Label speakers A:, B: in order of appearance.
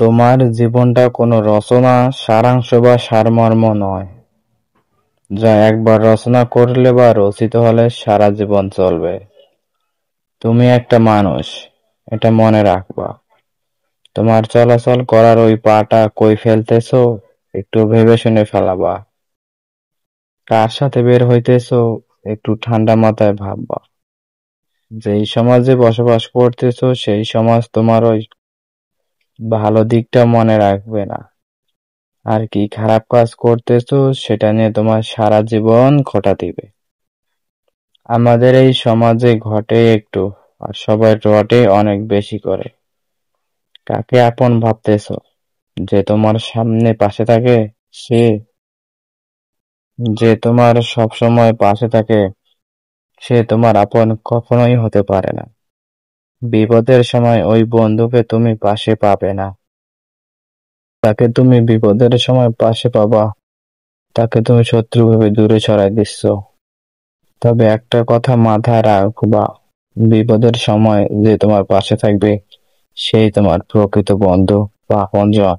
A: তোমার জীবনটা কোনো রচনা, সারাংশ বা সারমর্ম নয়, যা একবার রচনা করলে বা রচিত হলে সারা জীবন চলবে। তুমি একটা মানুষ, এটা মনে রাখবা। তোমার চলাচল করার ওই পাটা কই ফেলতেছো, একটু ভেবে শুনে ফেলাবা। কার সাথে বের হইতেছো, একটু ঠান্ডা মাথায় ভাববা। যেই সমাজে বসবাস করতেছো সেই সমাজ তোমার ওই ভালো দিকটা মনে রাখবে না, আর কি খারাপ কাজ করতেছো সেটা নিয়ে তোমার সারা জীবন খোঁটা দিবে। আমাদের এই সমাজে ঘটে একটু, আর সবাই রটে অনেক বেশি করে। কাকে আপন ভাবতেছো, যে তোমার সামনে পাশে থাকে সে? যে তোমার সব সময় পাশে থাকে সে তোমার আপন কখনোই হতে পারে না। বিপদের সময় ওই বন্ধুকে তুমি পাশে পাবে না, তাকে তুমি বিপদের সময় পাশে পাবা, তাকে তুমি শত্রু ভেবে দূরে সরাই দিচ্ছ। তবে একটা কথা মাথায় রাখবা, বিপদের সময় যে তোমার পাশে থাকবে সেই তোমার প্রকৃত বন্ধু বা আপনজন।